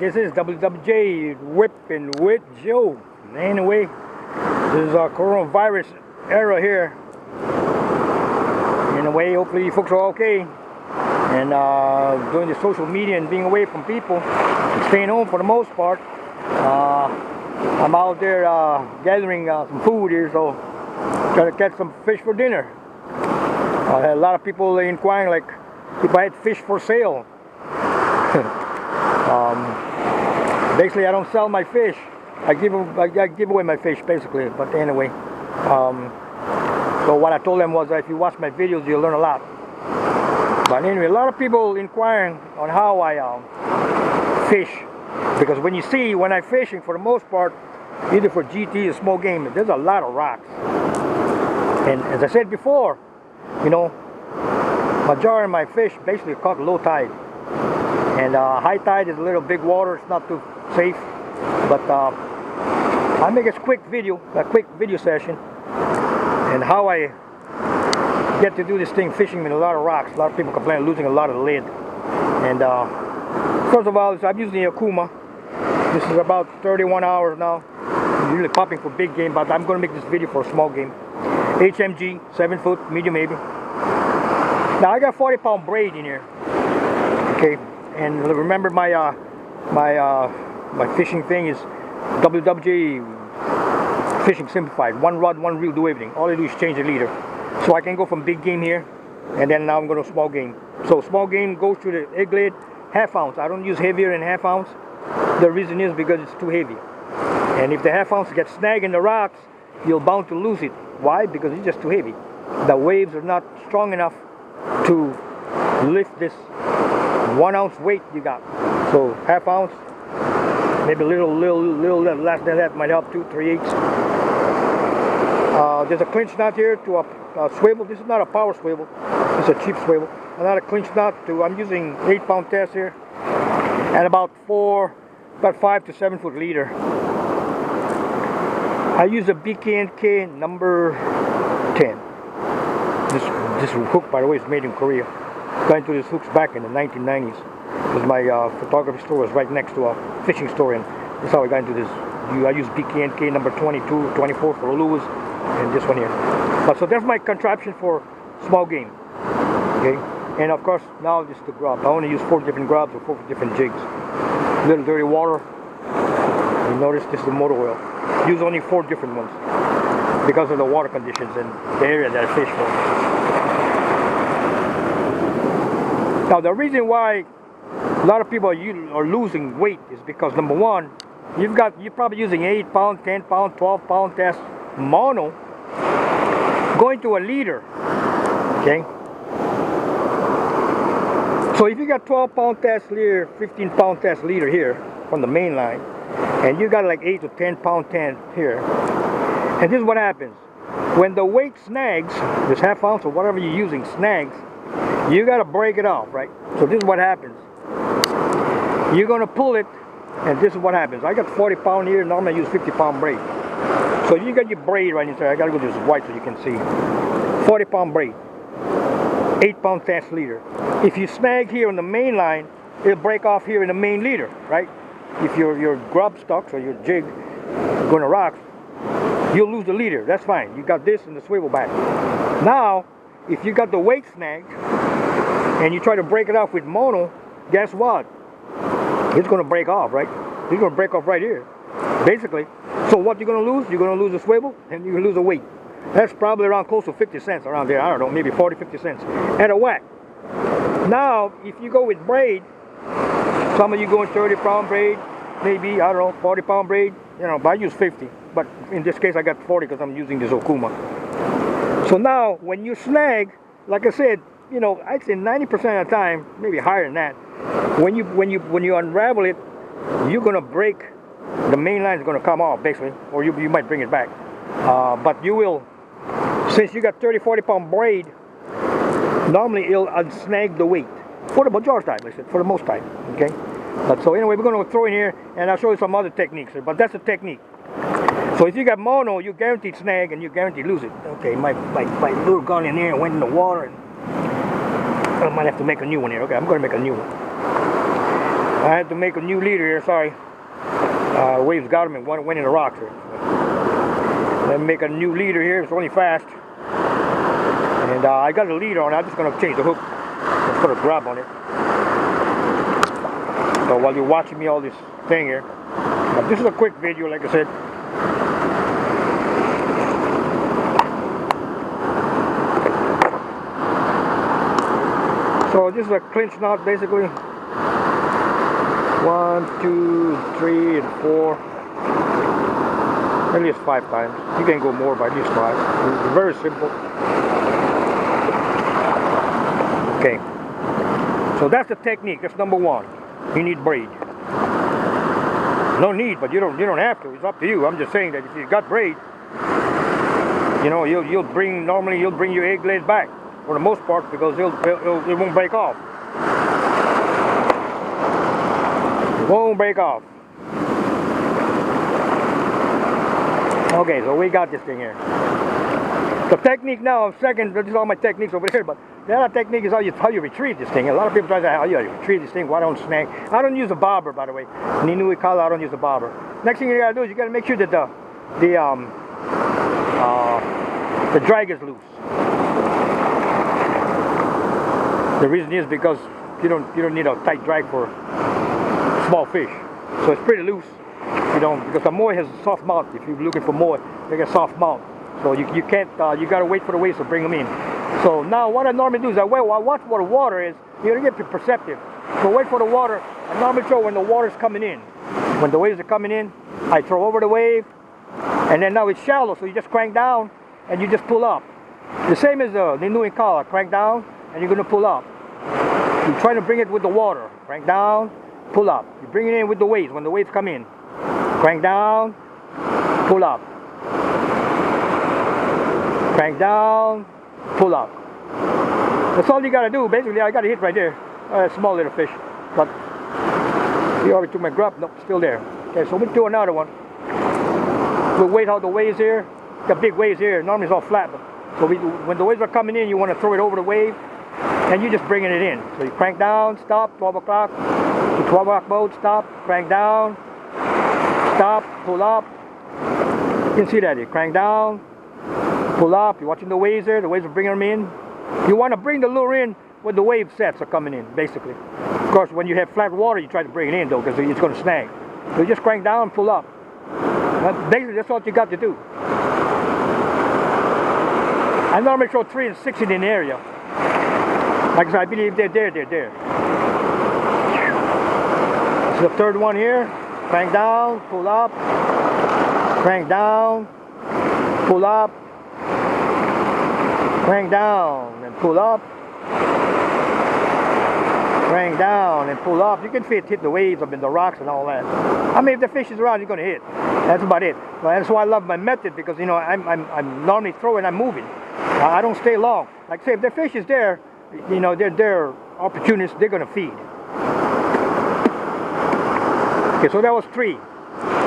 this is WWJ Whipping with Joe. Anyway, this is our coronavirus era here. In a way, hopefully you folks are okay. And doing the social media and being away from people and staying home for the most part. I'm out there gathering some food here, so trying to catch some fish for dinner. I had a lot of people inquiring like if I had fish for sale. Basically, I don't sell my fish. I give away my fish basically. But anyway, so what I told them was that if you watch my videos, you'll learn a lot. But anyway, a lot of people inquiring on how I fish, because when I fishing, for the most part, either for GT or small game, there's a lot of rocks. And as I said before, you know, majority of my fish basically caught low tide. And high tide is a little big water, it's not too safe. But I make a quick video session, and how I get to do this thing fishing with a lot of rocks. A lot of people complain losing a lot of lead. And first of all, I'm using the Okuma. This is about 31 hours now. I'm usually popping for big game, but I'm going to make this video for small game. HMG, 7 foot, medium maybe. Now I got 40-pound braid in here. Okay, and remember my my fishing thing is WWJ Fishing Simplified. One rod, one reel, do everything. All I do is change the leader. So I can go from big game here, and then now I'm going to small game. So small game goes to the egg lid, ½ ounce. I don't use heavier than ½ ounce. The reason is because it's too heavy. And if the ½ ounce gets snagged in the rocks, you're bound to lose it. Why? Because it's just too heavy. The waves are not strong enough to lift this 1 ounce weight you got. So ½ ounce, maybe a little less than that might help, 2 3/8. There's a clinch knot here to a swivel. This is not a power swivel. It's a cheap swivel. Another clinch knot to, I'm using 8-pound test here, and about 5 to 7 foot leader. I use a BKNK number 10. This hook, by the way, is made in Korea. Got into these hooks back in the 1990s. Because my photography store was right next to a fishing store, and that's how I got into this. I use BKNK number 22, 24 for lures, and this one here. But so that's my contraption for small game. Okay, and of course now this is the grub. I only use 4 different grubs or 4 different jigs. Little dirty water. You notice this is the motor oil. Use only 4 different ones because of the water conditions and the area that I fish for. Now the reason why a lot of people are losing weight is because, number one, you're probably using 8-pound, 10-pound, 12-pound test mono going to a leader. Okay. So if you got 12-pound test leader, 15-pound test leader here from the main line, and you got like 8 to 10-pound tan here, and this is what happens when the weight snags, this ½ ounce or whatever you're using snags, you got to break it off, right? So this is what happens. You're going to pull it, and this is what happens. I got 40-pound here. Normally I use 50-pound braid. So you got your braid right inside. I got to go to this white so you can see. 40-pound braid. 8-pound test leader. If you snag here on the main line, it'll break off here in the main leader, right? If your grub stocks or your jig going to rocks, you'll lose the leader. That's fine. You got this and the swivel back. Now, if you got the weight snagged and you try to break it off with mono, guess what? It's going to break off, right? It's going to break off right here, basically. So what you're going to lose? You're going to lose the swivel and you're going to lose the weight. That's probably around close to 50 cents around there. I don't know, maybe 40, 50 cents at a whack. Now, if you go with braid, some of you going 30-pound braid, maybe, I don't know, 40-pound braid, you know, but I use 50. But in this case, I got 40 because I'm using this Okuma. So now, when you snag, like I said, you know, I'd say 90% of the time, maybe higher than that, when you unravel it, you're gonna break. The main line is gonna come off basically, or you might bring it back. But you will, since you got 30-40-pound braid, normally it'll unsnag the weight for the majority of the time. Listen, for the most time, okay. But so anyway, we're gonna throw in here, and I'll show you some other techniques. But that's the technique. So if you got mono, you guaranteed snag and you guaranteed lose it. Okay, my lure gun in there and went in the water, and I might have to make a new one here. Okay, I'm going to make a new one. I had to make a new leader here, sorry. Waves got him and went in the rocks here. Let me make a new leader here, it's only fast. And I got a leader on it, I'm just going to change the hook. Let's put a grab on it. So while you're watching me all this thing here, this is a quick video, like I said. So this is a clinch knot basically. 1, 2, 3, and 4. At least 5 times. You can go more, but at least 5. It's very simple. Okay. So that's the technique. That's number 1. You need braid. No need, but you don't have to. It's up to you. I'm just saying that if you got braid, you know, you'll bring your egg layers back for the most part because it won't break off. It won't break off. Okay, so we got this thing here. The technique now, second, this is all my techniques over here, but the other technique is how you retrieve this thing. A lot of people try to say, how you retrieve this thing, why don't snag? I don't use a bobber, by the way. Ninui Kala, I don't use a bobber. Next thing you gotta do is you gotta make sure that the drag is loose. The reason is because you don't need a tight drag for small fish. So it's pretty loose. You don't, because the moai has a soft mouth. If you're looking for moai, they get a soft mouth. So you can't, you gotta wait for the waves to bring them in. So now what I normally do is I watch what the water is. You gotta get perceptive. So wait for the water. I normally throw when the water's coming in. When the waves are coming in, I throw over the wave, and then now it's shallow, so you just crank down and you just pull up. The same as the Ninui Kala, crank down and you're gonna pull up. You're trying to bring it with the water. Crank down, pull up. You bring it in with the waves when the waves come in. Crank down, pull up. Crank down, pull up. That's all you gotta do. Basically, I got a hit right there. Small little fish, but he already took my grub. Nope, still there. Okay, so we'll do another one. We'll wait out the waves here. The big waves here. Normally it's all flat, but so when the waves are coming in, you want to throw it over the wave, and you're just bringing it in. So you crank down, stop, 12 o'clock. To 12 o'clock mode, stop, crank down, stop, pull up. You can see that. You crank down, pull up. You're watching the waves there. The waves are bringing them in. You want to bring the lure in when the wave sets are coming in, basically. Of course, when you have flat water, you try to bring it in, though, because it's going to snag. So you just crank down and pull up. Basically, that's what you got to do. I normally throw 3 and 6 in an area. Like I said, I believe they're there. This is the third one here. Crank down, pull up. Crank down, pull up. Crank down and pull up. Crank down and pull up. You can hit the waves up in the rocks and all that. I mean, if the fish is around, you're gonna hit. That's about it. But that's why I love my method, because you know I'm normally throwing, I'm moving. I don't stay long. Like I say, if the fish is there, you know they're opportunists. They're gonna feed. Okay, so that was 3.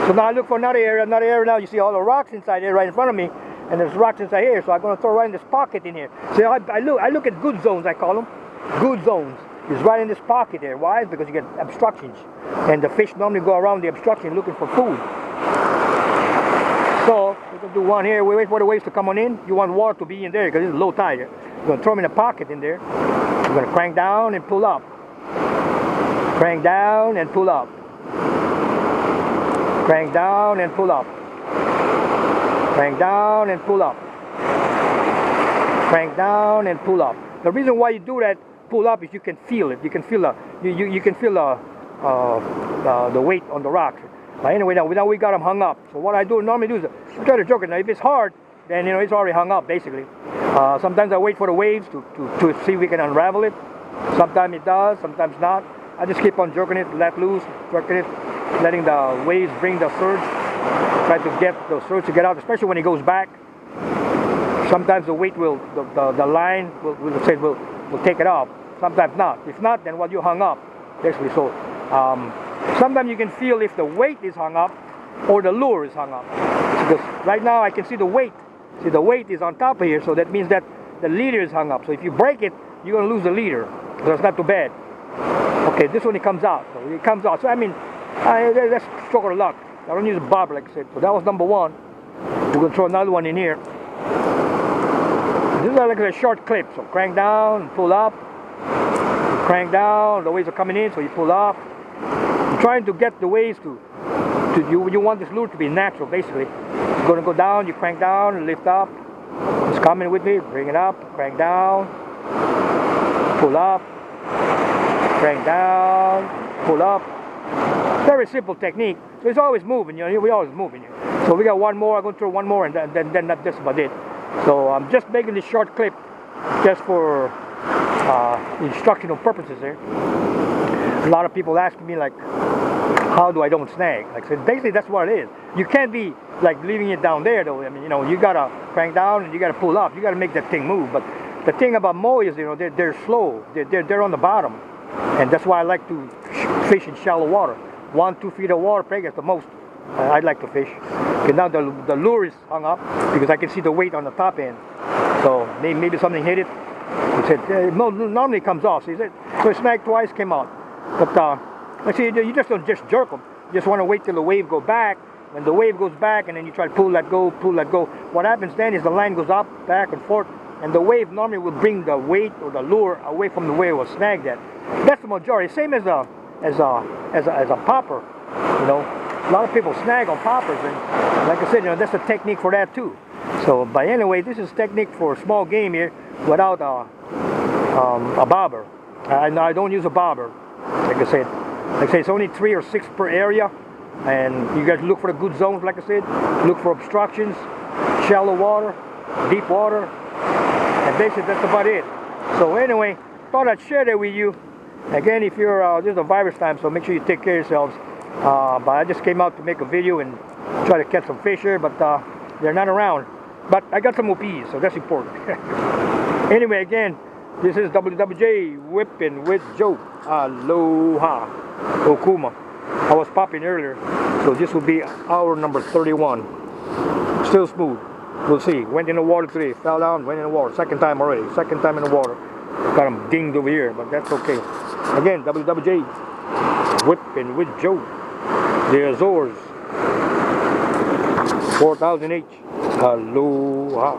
So now I look for another area. Now you see all the rocks inside there, right in front of me, and there's rocks inside here. So I'm gonna throw right in this pocket in here. So I look at good zones. I call them good zones. It's right in this pocket here. Why? Because you get obstructions, and the fish normally go around the obstruction looking for food. So we can do one here. We wait for the waves to come on in. You want water to be in there because it's low tide. You're going to throw them in a pocket in there. You're going to crank down and pull up. Crank down and pull up. Crank down and pull up. Crank down and pull up. Crank down and pull up. The reason why you do that, pull up, is you can feel it. You can feel the weight on the rocks. But anyway, now we got them hung up. So what I normally do is I try to joke it. Now if it's hard, then you know it's already hung up basically. Sometimes I wait for the waves to see if we can unravel it. Sometimes it does, sometimes not. I just keep on jerking it, let loose, jerking it, letting the waves bring the surge. Try to get the surge to get out, especially when it goes back. Sometimes the weight will, the line will take it off. Sometimes not. If not, then you hung up basically. So sometimes you can feel if the weight is hung up or the lure is hung up. Because right now I can see the weight. See, the weight is on top of here, so that means that the leader is hung up. So if you break it, you're going to lose the leader. So it's not too bad. Okay, this one it comes out. So it comes out. So I mean, that's stroke of luck. I don't use a bobber like I said. So that was number one. We're gonna throw another one in here. This is like a short clip. So crank down, pull up. Crank down. The waves are coming in, so you pull up. I'm trying to get the waves to you want this lure to be natural, basically. You're gonna go down. You crank down, lift up. It's coming with me. Bring it up. Crank down. Pull up. Crank down. Pull up. Very simple technique. So it's always moving, you know. We're always moving. So we got one more. I'm going to throw one more, and then that's about it. So I'm just making this short clip just for instructional purposes here. A lot of people ask me like, how do I don't snag? Like I said, basically that's what it is. You can't be like leaving it down there though. I mean, you know, you gotta crank down and you gotta pull up. You gotta make that thing move. But the thing about moe is, you know, they're slow. They're on the bottom, and that's why I like to fish in shallow water. 1-2 feet of water, probably at the most. I'd like to fish. Okay, now the lure is hung up because I can see the weight on the top end. So maybe something hit it. It said normally it comes off. So it snagged twice, came out. But like I see, you just don't just jerk them. You just want to wait till the wave goes back. When the wave goes back, and then you try to pull, let go, pull, let go. What happens then is the line goes up, back and forth, and the wave normally will bring the weight or the lure away from the where it was snagged at. That's the majority. Same as a popper. You know, a lot of people snag on poppers, and like I said, you know, that's a technique for that too. So, but anyway, this is technique for small game here without a bobber. I don't use a bobber. Like I said, it's only 3 or 6 per area, and you guys look for the good zones. Like I said, look for obstructions, shallow water, deep water, and basically that's about it. So anyway, thought I'd share that with you. Again, if you're this is a virus time, so make sure you take care of yourselves. But I just came out to make a video and try to catch some fish here, but they're not around. But I got some OPs, so that's important. Anyway, again, this is WWJ Whipping with Joe. Aloha. Okuma. I was popping earlier, so this will be hour number 31. Still smooth. We'll see. Went in the water today, fell down, went in the water. Second time already. Second time in the water. Got him dinged over here, but that's okay. Again, WWJ Whipping with Joe. The Azores. 4000H. Aloha.